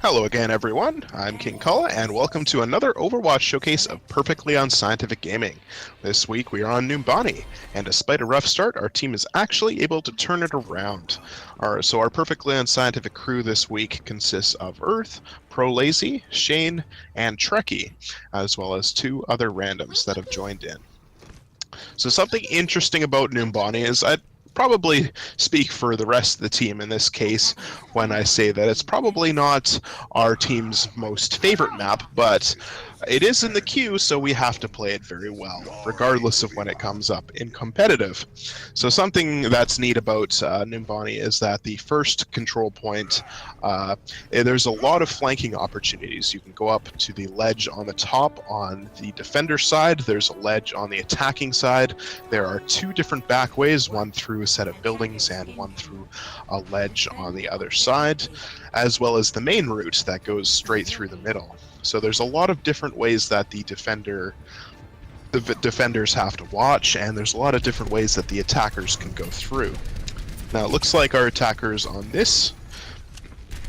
Hello again, everyone. I'm King Kala, and welcome to another Overwatch showcase of perfectly unscientific gaming. This week we are on Numbani, and despite a rough start, our team is actually able to turn it around. Our perfectly unscientific crew this week consists of Earth, ProLazy, Shane, and Trekkie, as well as two other randoms that have joined in. So something interesting about Numbani is I'd probably speak for the rest of the team in this case when I say that it's probably not our team's most favorite map, but it is in the queue, so we have to play it very well, regardless of when it comes up in competitive. So something that's neat about Numbani is that the first control point, there's a lot of flanking opportunities. You can go up to the ledge on the top on the defender side. There's a ledge on the attacking side. There are two different backways, one through a set of buildings and one through a ledge on the other side, as well as the main route that goes straight through the middle. So there's a lot of different ways that the defenders have to watch, and there's a lot of different ways that the attackers can go through. Now it looks like our attackers on this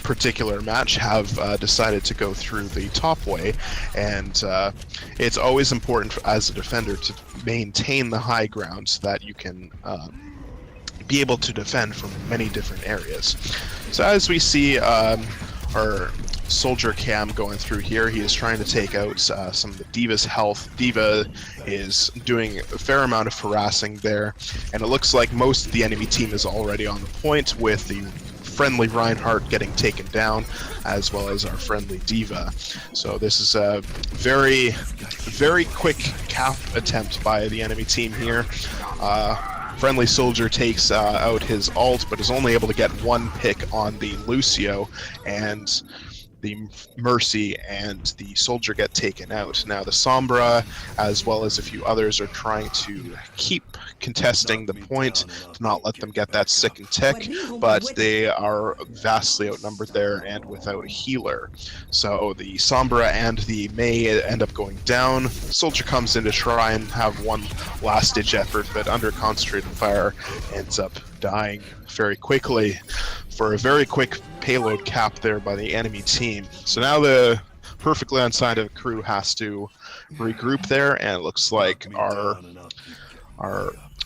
particular match have decided to go through the top way, and it's always important as a defender to maintain the high ground so that you can be able to defend from many different areas. So as we see our soldier cam going through here, he is trying to take out some of the D.Va's health. D.Va is doing a fair amount of harassing there, and it looks like most of the enemy team is already on the point, with the friendly Reinhardt getting taken down, as well as our friendly D.Va. So this is a very, very quick cap attempt by the enemy team here. Friendly soldier takes out his ult, but is only able to get one pick on the Lucio, and the Mercy and the soldier get taken out. Now the Sombra, as well as a few others, are trying to keep contesting the point to not let them get that second tick, but they are vastly outnumbered there and without a healer. So the Sombra and the Mei end up going down. Soldier comes in to try and have one last-ditch effort, but under concentrated fire ends up dying very quickly for a very quick payload cap there by the enemy team. So now the perfectly unscientific crew has to regroup there, and it looks like our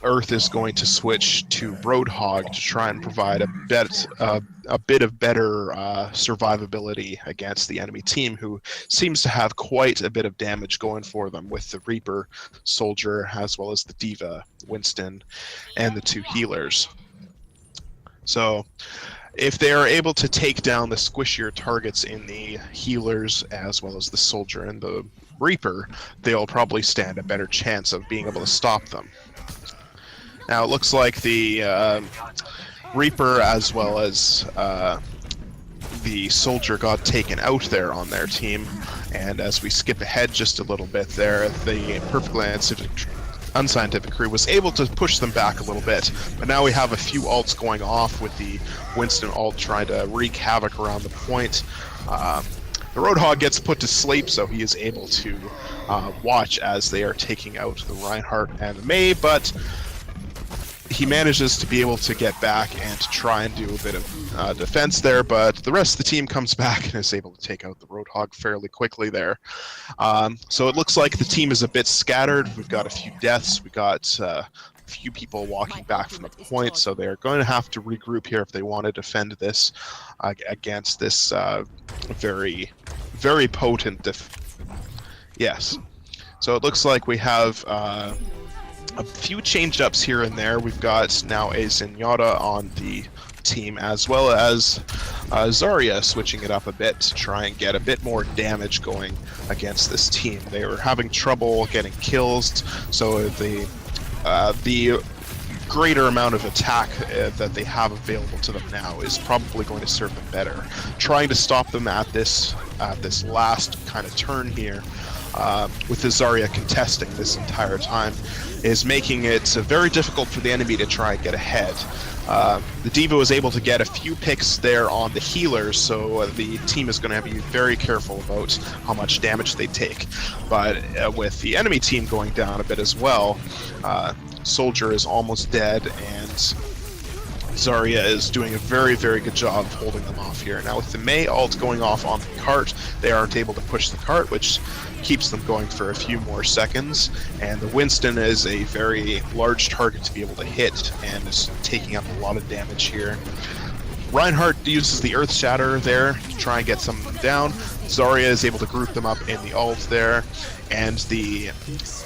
Earth is going to switch to Roadhog to try and provide a bit of better survivability against the enemy team, who seems to have quite a bit of damage going for them with the Reaper soldier, as well as the D.Va, Winston, and the two healers. So if they are able to take down the squishier targets in the healers as well as the soldier and the Reaper, they'll probably stand a better chance of being able to stop them. Now it looks like the Reaper as well as the soldier got taken out there on their team, and as we skip ahead just a little bit there, the perfectly unscientific crew was able to push them back a little bit, but now we have a few ults going off, with the Winston ult trying to wreak havoc around the point. The Roadhog gets put to sleep, so he is able to watch as they are taking out the Reinhardt and the Mei, but he manages to be able to get back and to try and do a bit of defense there, but the rest of the team comes back and is able to take out the Roadhog fairly quickly there. So it looks like the team is a bit scattered. We've got a few deaths. We've got a few people walking back from the point, so they're going to have to regroup here if they want to defend this against this very, very potent Yes. So it looks like we have a few change-ups here and there. We've got now a Zenyatta on the team, as well as Zarya switching it up a bit to try and get a bit more damage going against this team. They were having trouble getting kills, so the greater amount of attack that they have available to them now is probably going to serve them better. Trying to stop them at this last kind of turn here, with the Zarya contesting this entire time, is making it very difficult for the enemy to try and get ahead. The D.Va was able to get a few picks there on the healers, so the team is going to have to be very careful about how much damage they take. But with the enemy team going down a bit as well, Soldier is almost dead, and Zarya is doing a very, very good job holding them off here. Now with the Mei ult going off on the cart, they aren't able to push the cart, which keeps them going for a few more seconds. And the Winston is a very large target to be able to hit and is taking up a lot of damage here. Reinhardt uses the Earth Shatter there to try and get some of them down. Zarya is able to group them up in the ult there, and the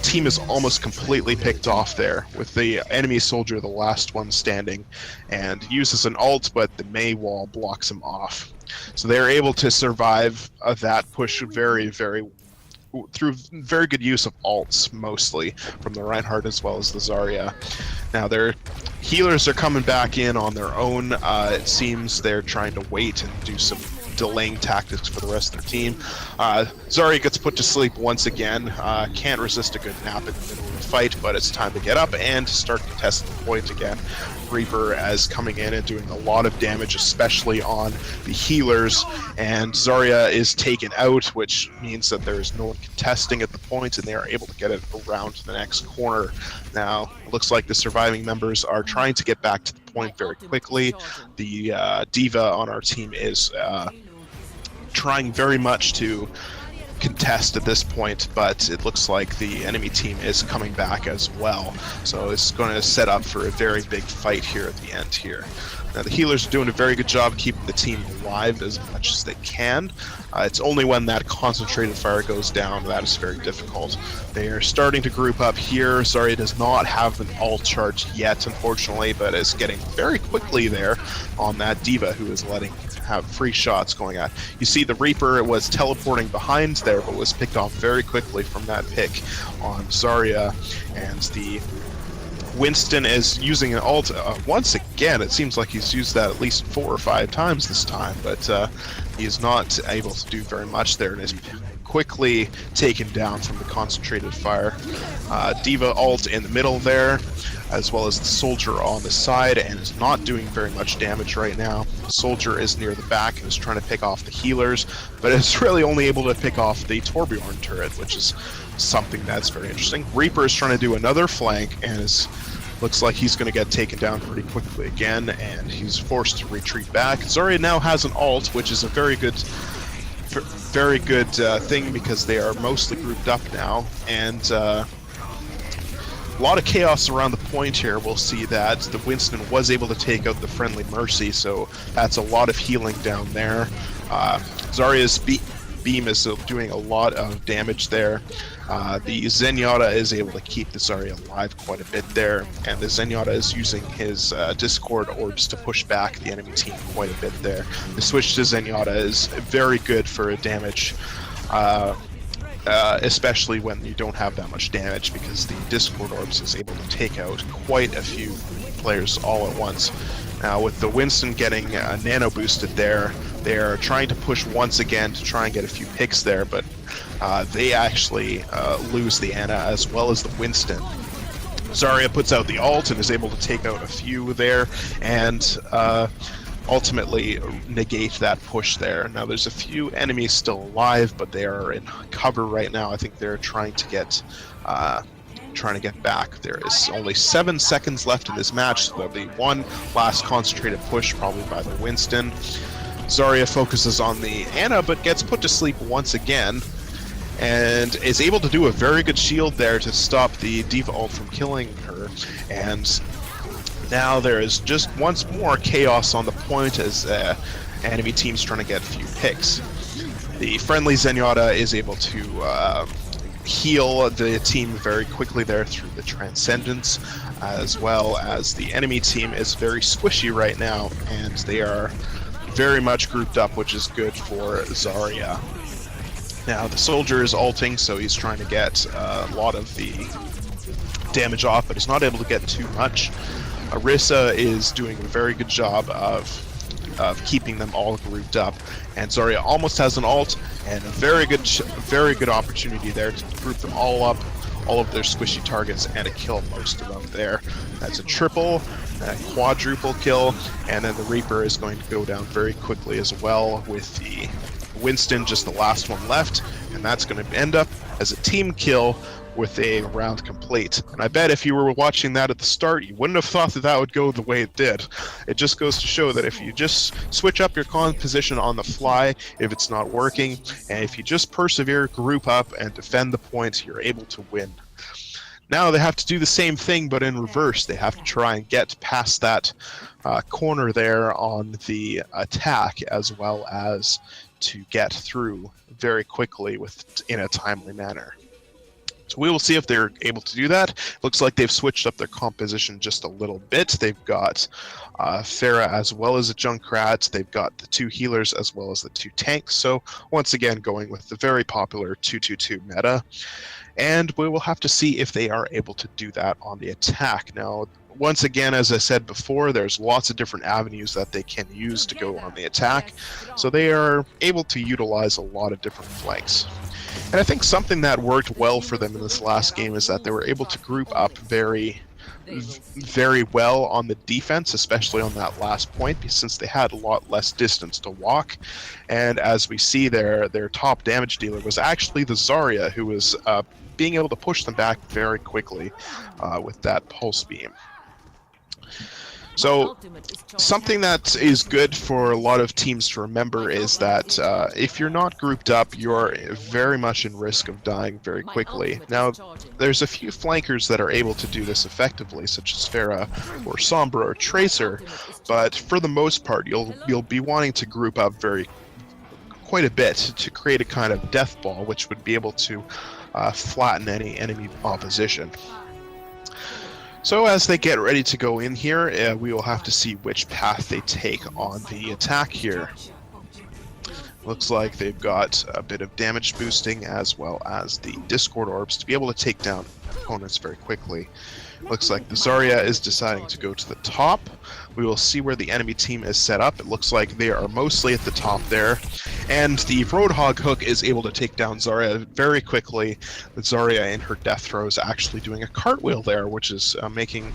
team is almost completely picked off there with the enemy soldier, the last one standing, and uses an ult, but the Mei wall blocks him off. So they're able to survive that push through very good use of ults, mostly from the Reinhardt as well as the Zarya. Now their healers are coming back in on their own. It seems they're trying to wait and do some delaying tactics for the rest of their team. Zarya gets put to sleep once again. Can't resist a good nap in the middle of the fight, but it's time to get up and to start contesting the point again. Reaper as coming in and doing a lot of damage, especially on the healers, and Zarya is taken out, which means that there is no one contesting at the point, and they are able to get it around to the next corner. Now, it looks like the surviving members are trying to get back to the point very quickly. The Diva on our team is trying very much to contest at this point, but it looks like the enemy team is coming back as well, so it's going to set up for a very big fight here at the end here. Now the healers are doing a very good job keeping the team alive as much as they can. It's only when that concentrated fire goes down that is very difficult. They are starting to group up here. Zarya does not have an ult charge yet, unfortunately, but is getting very quickly there on that Diva, who is letting have free shots going at. You see the Reaper was teleporting behind there, but was picked off very quickly from that pick on Zarya, and the Winston is using an ult once again. It seems like he's used that at least 4 or 5 times this time, but he is not able to do very much there and is quickly taken down from the concentrated fire. Diva ult in the middle there, as well as the soldier on the side, and is not doing very much damage right now. The soldier is near the back and is trying to pick off the healers, but is really only able to pick off the Torbjorn turret, which is something that's very interesting. Reaper is trying to do another flank and looks like he's going to get taken down pretty quickly again, and he's forced to retreat back. Zarya now has an ult, which is a very good thing because they are mostly grouped up now, and a lot of chaos around the point here. We'll see that the Winston was able to take out the friendly Mercy, so that's a lot of healing down there. Zarya's beam is doing a lot of damage there. The Zenyatta is able to keep the Zarya alive quite a bit there, and the Zenyatta is using his Discord orbs to push back the enemy team quite a bit there. The switch to Zenyatta is very good for damage, especially when you don't have that much damage, because the Discord orbs is able to take out quite a few players all at once. Now with the Winston getting nano boosted there, they're trying to push once again to try and get a few picks there, but they actually lose the Ana as well as the Winston. Zarya puts out the ult and is able to take out a few there, and ultimately negate that push there. Now there's a few enemies still alive, but they are in cover right now. I think they're trying to get back. There is only 7 seconds left in this match, so there'll be one last concentrated push probably by the Winston. Zarya focuses on the Ana, but gets put to sleep once again, and is able to do a very good shield there to stop the Diva ult from killing her. And now there is just once more chaos on the point as enemy team's trying to get a few picks. The friendly Zenyatta is able to heal the team very quickly there through the Transcendence, as well as the enemy team is very squishy right now, and they are very much grouped up, which is good for Zarya. Now the soldier is ulting, so he's trying to get a lot of the damage off, but he's not able to get too much. Orisa is doing a very good job of keeping them all grouped up, and Zarya almost has an ult, and a very good opportunity there to group them all up, all of their squishy targets, and to kill most of them there. That's a triple, a quadruple kill, and then the Reaper is going to go down very quickly as well, with the Winston just the last one left, and that's going to end up as a team kill with a round complete. And I bet if you were watching that at the start, you wouldn't have thought that that would go the way it did. It just goes to show that if you just switch up your composition on the fly, if it's not working, and if you just persevere, group up, and defend the points, you're able to win. Now they have to do the same thing, but in reverse. They have to try and get past that corner there on the attack, as well as to get through very quickly in a timely manner. So we will see if they're able to do that. Looks like they've switched up their composition just a little bit. They've got Pharah as well as a Junkrat. They've got the 2 healers as well as the 2 tanks. So once again, going with the very popular 2-2-2 meta. And we will have to see if they are able to do that on the attack. Now, once again, as I said before, there's lots of different avenues that they can use to go on the attack. So they are able to utilize a lot of different flanks. And I think something that worked well for them in this last game is that they were able to group up very well on the defense, especially on that last point, since they had a lot less distance to walk. And as we see there, their top damage dealer was actually the Zarya, who was being able to push them back very quickly with that pulse beam. So something that is good for a lot of teams to remember is that if you're not grouped up, you're very much in risk of dying very quickly. Now, there's a few flankers that are able to do this effectively, such as Pharah or Sombra or Tracer, but for the most part, you'll be wanting to group up quite a bit to create a kind of death ball, which would be able to flatten any enemy opposition. So as they get ready to go in here, we will have to see which path they take on the attack here. Looks like they've got a bit of damage boosting as well as the Discord Orbs to be able to take down opponents very quickly. Looks like the Zarya is deciding to go to the top. We will see where the enemy team is set up. It looks like they are mostly at the top there. And the Roadhog hook is able to take down Zarya very quickly. The Zarya in her death throes actually doing a cartwheel there, which is making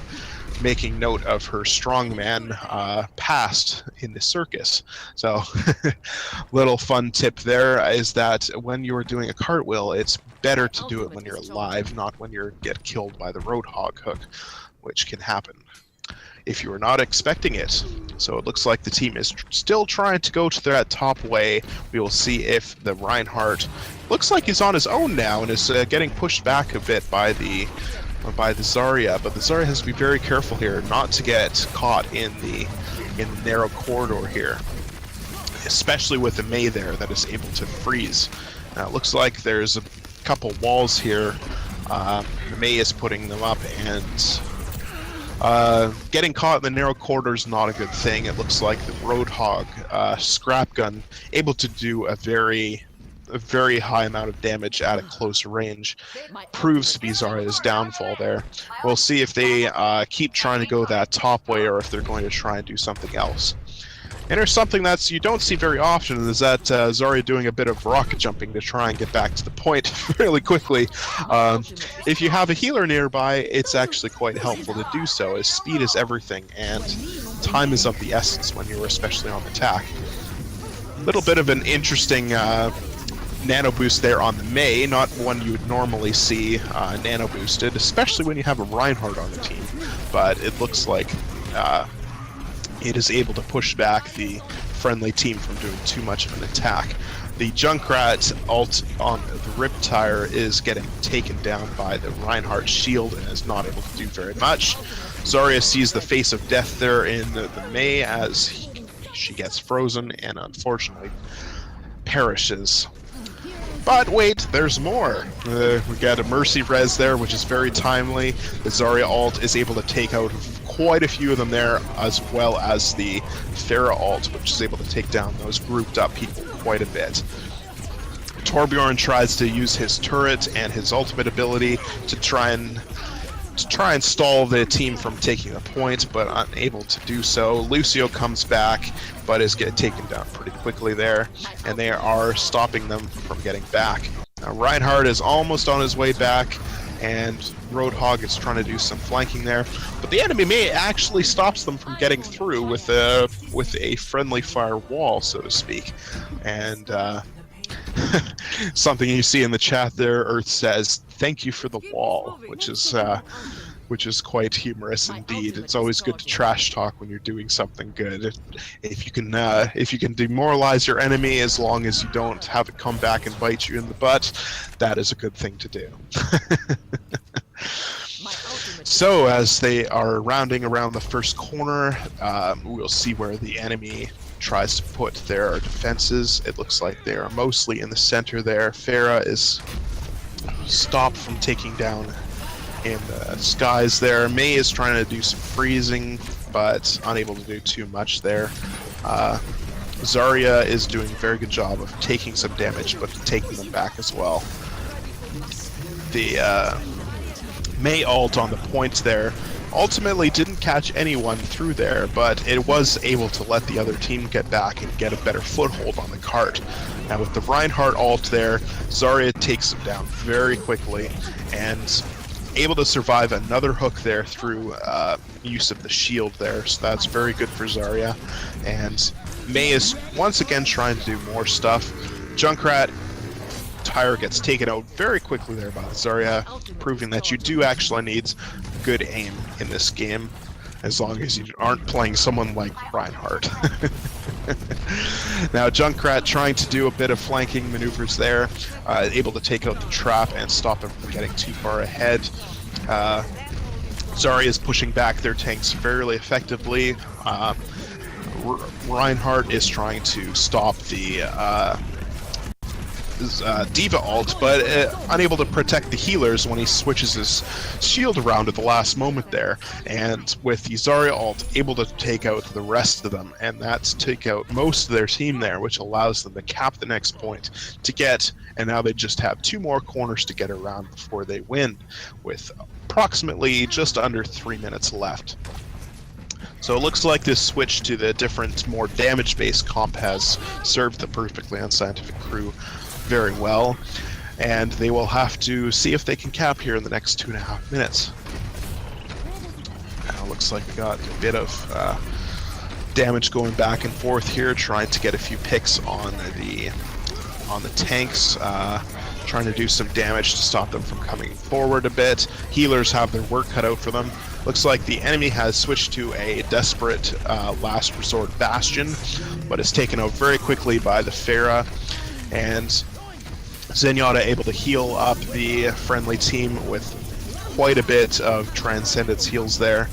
note of her strongman past in the circus. So little fun tip there is that when you're doing a cartwheel, it's better to do it when you're alive, not when you get killed by the Roadhog hook, which can happen if you are not expecting it. So it looks like the team is still trying to go to that top way. We will see if the Reinhardt looks like he's on his own now and is getting pushed back a bit by the Zarya, but the Zarya has to be very careful here not to get caught in the narrow corridor here, especially with the Mei there that is able to freeze. Now it looks like there's a couple walls here. The Mei is putting them up, and getting caught in the narrow corridor is not a good thing. It looks like the Roadhog scrap gun able to do a very high amount of damage at a close range proves to be Zarya's downfall there. We'll see if they keep trying to go that top way or if they're going to try and do something else. And there's something that you don't see very often, is that Zarya doing a bit of rocket jumping to try and get back to the point fairly quickly. If you have a healer nearby, it's actually quite helpful to do so, as speed is everything and time is of the essence when you're especially on attack. A little bit of an interesting nano boost there on the Mei, not one you would normally see nano boosted, especially when you have a Reinhardt on the team, but it looks like it is able to push back the friendly team from doing too much of an attack. The Junkrat ult on the Riptire is getting taken down by the Reinhardt shield and is not able to do very much. Zarya sees the face of death there in the Mei as she gets frozen and unfortunately perishes. But wait, there's more. We got a Mercy Res there, which is very timely. The Zarya ult is able to take out quite a few of them there, as well as the Pharah ult, which is able to take down those grouped up people quite a bit. Torbjorn tries to use his turret and his ultimate ability to try and stall the team from taking the point, but unable to do so. Lucio comes back, but is getting taken down pretty quickly there, and they are stopping them from getting back. Now Reinhardt is almost on his way back, and Roadhog is trying to do some flanking there, but the enemy Mei actually stops them from getting through with a friendly fire wall, so to speak. And Something you see in the chat there, Earth says, "Thank you for the wall," which is quite humorous indeed. It's always good to trash talk when you're doing something good. If you can demoralize your enemy as long as you don't have it come back and bite you in the butt, that is a good thing to do. So as they are rounding around the first corner, we'll see where the enemy tries to put their defenses. It looks like they are mostly in the center there. Farah is stopped from taking down in the skies there. Mei is trying to do some freezing, but unable to do too much there. Zarya is doing a very good job of taking some damage, but taking them back as well. The Mei ult on the point there ultimately didn't catch anyone through there, but it was able to let the other team get back and get a better foothold on the cart. Now with the Reinhardt ult there, Zarya takes him down very quickly and able to survive another hook there through use of the shield there, so that's very good for Zarya. And Mei is once again trying to do more stuff. Junkrat Tyre gets taken out very quickly there by Zarya, proving that you do actually need good aim in this game, as long as you aren't playing someone like Reinhardt. Now Junkrat trying to do a bit of flanking maneuvers there, able to take out the trap and stop him from getting too far ahead. Zarya is pushing back their tanks fairly effectively. Reinhardt is trying to stop the Diva ult, but unable to protect the healers when he switches his shield around at the last moment there. And with the Zarya ult, able to take out the rest of them, and that's take out most of their team there, which allows them to cap the next point to get, and now they just have 2 more corners to get around before they win, with approximately just under 3 minutes left. So it looks like this switch to the different, more damage-based comp has served the perfectly unscientific crew very well, and they will have to see if they can cap here in the next 2.5 minutes. Now looks like we got a bit of damage going back and forth here, trying to get a few picks on the tanks, trying to do some damage to stop them from coming forward a bit. Healers have their work cut out for them. Looks like the enemy has switched to a desperate last resort bastion, but is taken out very quickly by the Farah, and Zenyatta able to heal up the friendly team with quite a bit of Transcendence heals there.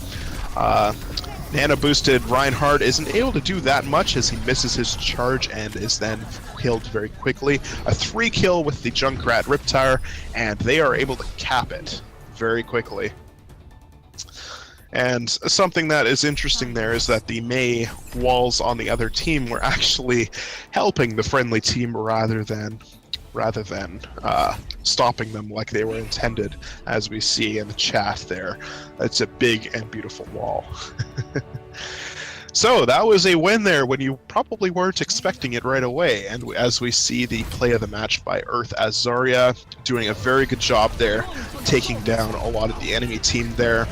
Nano boosted Reinhardt isn't able to do that much as he misses his charge and is then killed very quickly. A 3 kill with the Junkrat Riptire, and they are able to cap it very quickly. And something that is interesting there is that the Mei walls on the other team were actually helping the friendly team rather than stopping them like they were intended, as we see in the chat there. It's a big and beautiful wall. So that was a win there when you probably weren't expecting it right away, and as we see the play of the match by Earth as Zarya doing a very good job there, taking down a lot of the enemy team there,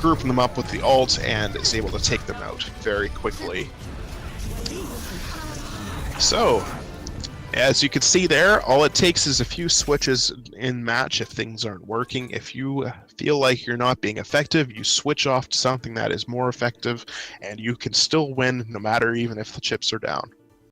grouping them up with the ult, and is able to take them out very quickly. So, as you can see there, all it takes is a few switches in match if things aren't working. If you feel like you're not being effective, you switch off to something that is more effective, and you can still win no matter even if the chips are down.